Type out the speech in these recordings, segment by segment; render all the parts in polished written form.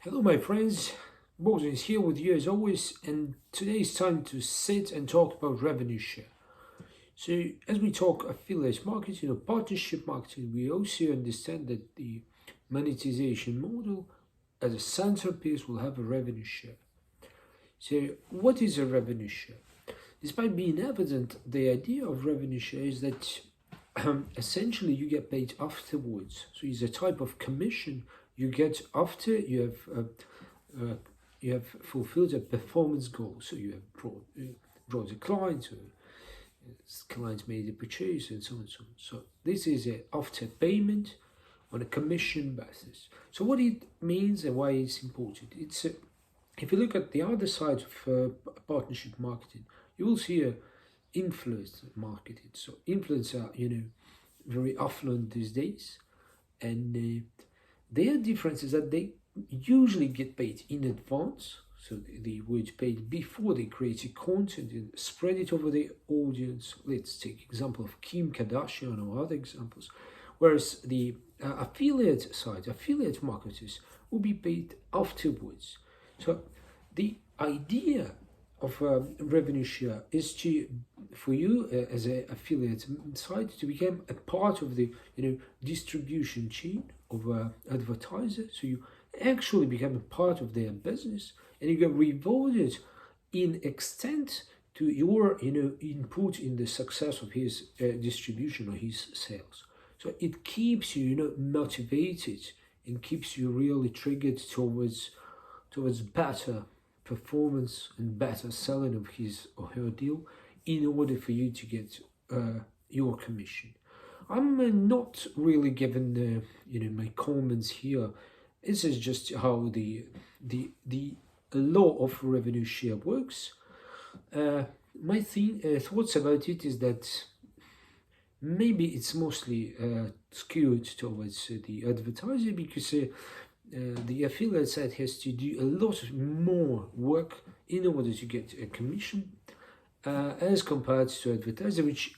Hello, my friends. Bogdan is here with you as always, and today is time to sit and talk about revenue share. So, as we talk affiliate marketing or partnership marketing, we also understand that the monetization model as a centerpiece will have a revenue share. So, what is a revenue share? Despite being evident, the idea of revenue share is that essentially you get paid afterwards. So, it's a type of commission you get after uh, you have fulfilled a performance goal. So you have brought a client, or client made a purchase, and so on and so on. So this is a after payment on a commission basis. So what it means and why it's important? It's if you look at the other side of partnership marketing, you will see a influence marketing. So influencers are very affluent these days, and their difference is that they usually get paid in advance. So they would pay before they create content and spread it over the audience. Let's take example of Kim Kardashian or other examples. Whereas the affiliate marketers will be paid afterwards. So the idea of revenue share is for you as an affiliate site to become a part of the distribution chain of advertisers. So you actually become a part of their business, and you get rewarded in extent to your input in the success of his distribution or his sales. So it keeps you motivated and keeps you really triggered towards better performance and better selling of his or her deal in order for you to get your commission. I'm not really given my comments here. This is just how the law of revenue share works. My thoughts about it is that maybe it's mostly skewed towards the advertiser, because the affiliate side has to do a lot more work in order to get a commission, as compared to advertiser, which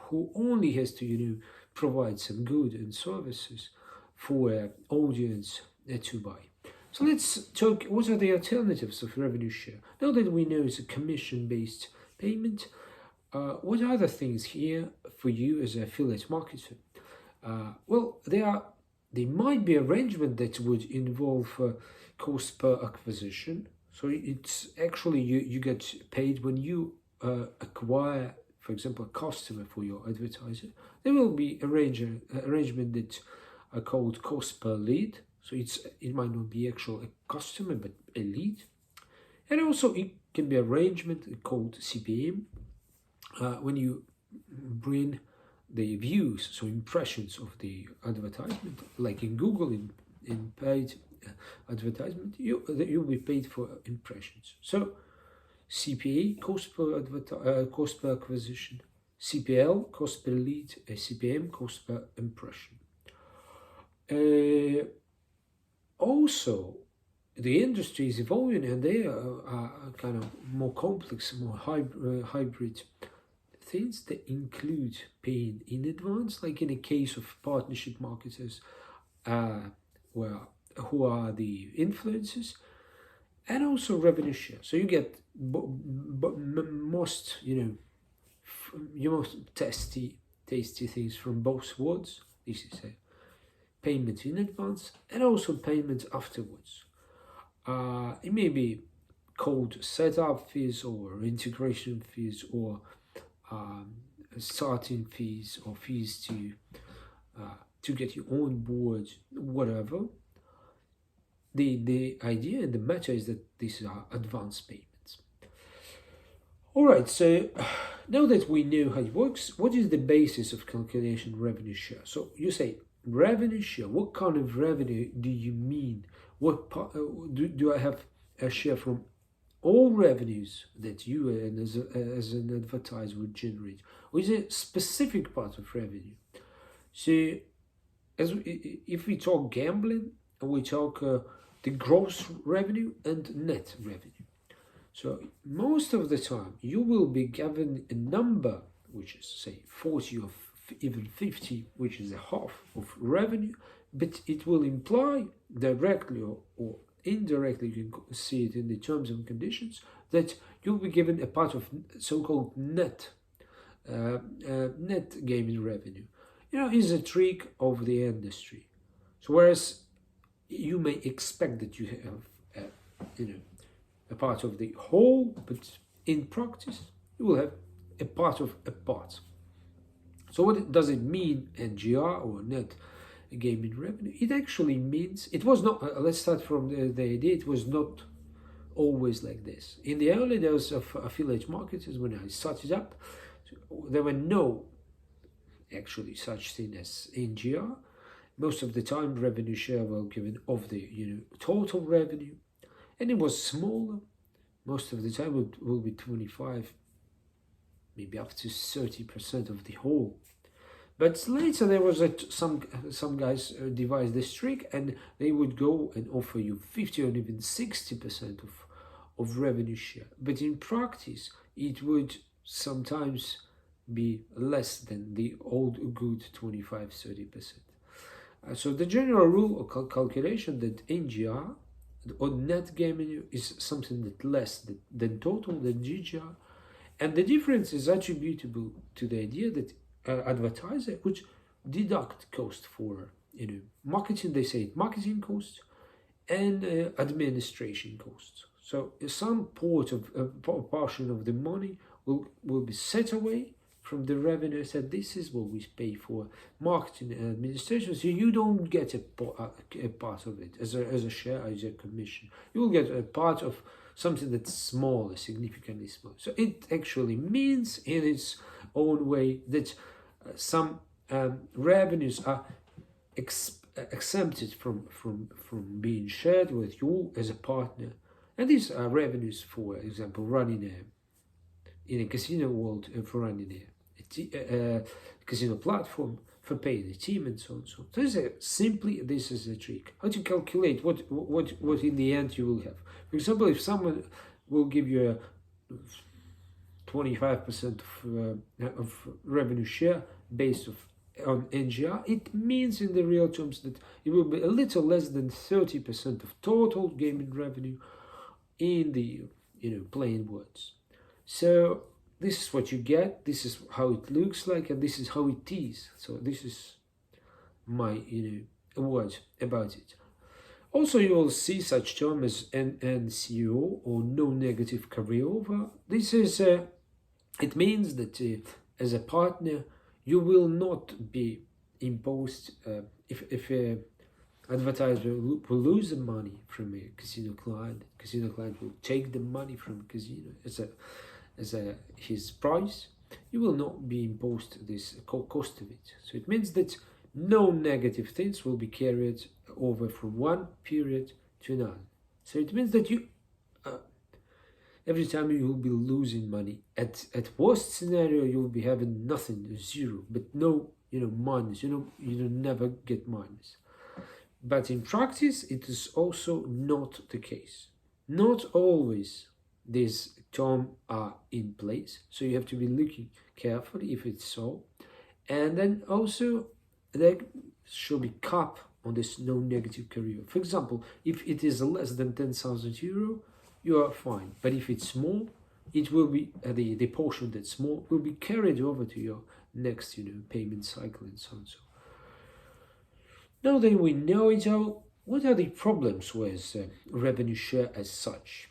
who only has to provide some goods and services for audience to buy. So let's talk. What are the alternatives of revenue share? Now that we know it's a commission-based payment, what are the things here for you as an affiliate marketer? Well, there might be arrangement that would involve cost per acquisition. So it's actually you get paid when you acquire, for example, a customer for your advertiser. There will be arrangement that are called cost per lead. So it might not be actual a customer but a lead, and also it can be arrangement called CPM when you bring the views, so impressions of the advertisement, like in Google in paid advertisement, you'll be paid for impressions. So CPA, cost per acquisition, CPL, cost per lead, CPM, cost per impression. Also, the industry is evolving, and they are kind of more complex, more hybrid things that include paying in advance, like in a case of partnership marketers, who are the influencers, and also revenue share. So you get most tasty things from both worlds. This is a payment in advance and also payment afterwards. It may be called setup fees or integration fees or starting fees or fees to get you on board, whatever. The idea and the matter is that these are advance payments. All right, so now that we know how it works, what is the basis of calculation revenue share? So you say revenue share. What kind of revenue do you mean? What part, do I have a share from all revenues that you as an advertiser would generate, or is it a specific part of revenue? So if we talk gambling, we talk the gross revenue and net revenue. So most of the time you will be given a number which is say 40 or even 50, which is a half of revenue, but it will imply directly or indirectly you can see it in the terms and conditions, that you'll be given a part of so-called net gaming revenue. Is a trick of the industry. So whereas you may expect that you have, a part of the whole, but in practice you will have a part of a part. So what does it mean, NGR or net gaming revenue? It actually means, it was not, let's start from the idea, it was not always like this. In the early days of affiliate marketers, when I started up, there were no actually such thing as NGR. Most of the time revenue share were given of the total revenue, and it was smaller. Most of the time it will be 25, maybe up to 30% of the whole. But later there was some guys devised this trick, and they would go and offer you 50 or even 60% of revenue share. But in practice, it would sometimes be less than the old good 25-30%. So the general rule or calculation that NGR or net gaming is something that less than total, than GGR, and the difference is attributable to the idea that advertiser would deduct cost for marketing. They say marketing costs and administration costs. So some portion of the money will be set away from the revenue. Said this is what we pay for marketing and administration. So you don't get a part of it as a share, as a commission. You will get a part of something that's smaller, significantly smaller. So it actually means in its own way that some revenues are exempted from being shared with you as a partner. And these are revenues, for example, running in a casino world, for running a casino platform, for paying a team, and so on. So this is a trick. How to calculate what in the end you will have. For example, if someone will give you a 25% of revenue share based on NGR, it means in the real terms that it will be a little less than 30% of total gaming revenue in the plain words. So this is what you get, this is how it looks like, and this is how it is. So this is my words about it. Also, you will see such term as NNCO or no negative carryover. This is it means that as a partner you will not be imposed if advertiser will lose the money from a casino client. Casino client will take the money from casino as his price. You will not be imposed this cost of it. So it means that no negative things will be carried over from one period to another. So it means that you every time you will be losing money. At worst scenario, you will be having nothing, zero, but no minus. You never get minus. But in practice, it is also not the case. Not always these terms are in place, so you have to be looking carefully if it's so. And then also there should be cap on this no negative carryover. For example, if it is less than 10,000 euro, you are fine. But if it's small, it will be the portion that's small will be carried over to your next payment cycle and so on. So now that we know it all, what are the problems with revenue share as such?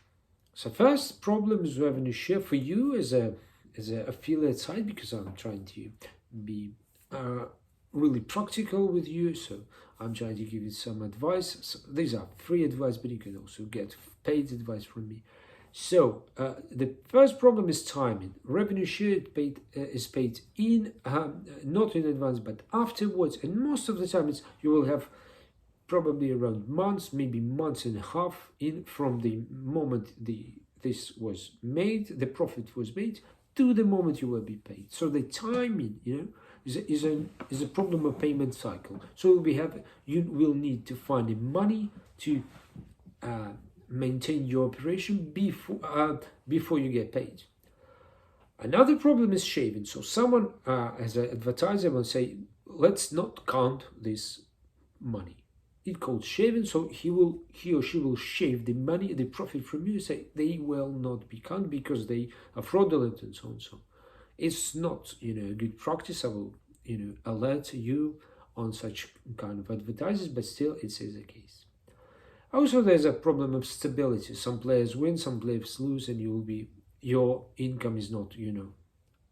So first problem is revenue share for you as a affiliate site, because I'm trying to be really practical with you. So I'm trying to give you some advice. So these are free advice, but you can also get paid advice from me. So the first problem is timing. Revenue share is paid in not in advance but afterwards, and most of the time you will have probably around months, maybe months and a half in from the moment this was made, the profit was made, to the moment you will be paid. So the timing, is a problem of payment cycle. So you will need to find the money to maintain your operation before you get paid. Another problem is shaving. So someone as an advertiser will say, let's not count this money. it called shaving. So he or she will shave the money, the profit from you. Say they will not be counted because they are fraudulent and so on. So it's not a good practice. I will alert you on such kind of advertises, but still it is the case. Also, there's a problem of stability. Some players win, some players lose, and your income is not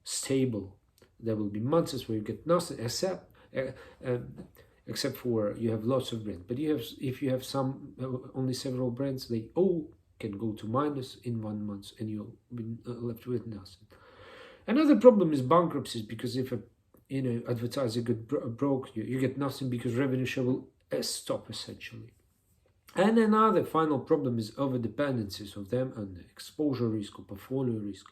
stable. There will be months where you get nothing except for you have lots of brands. But if you have only several brands, they all can go to minus in 1 month, and you'll be left with nothing. Another problem is bankruptcies, because if a advertiser get broke, you get nothing because revenue share will stop essentially. And another final problem is over dependencies of them and exposure risk or portfolio risk.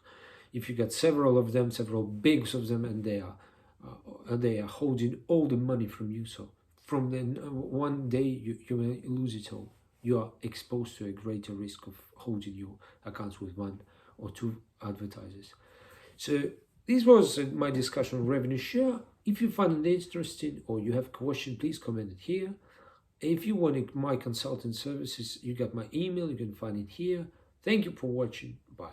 If you get several of them, several bigs of them, and they are holding all the money from you, so from then one day you may lose it all. You are exposed to a greater risk of holding your accounts with 1 or 2 advertisers. So this was my discussion on revenue share. If you find it interesting or you have a question, please comment it here. If you want my consulting services, you got my email, you can find it here. Thank you for watching. Bye.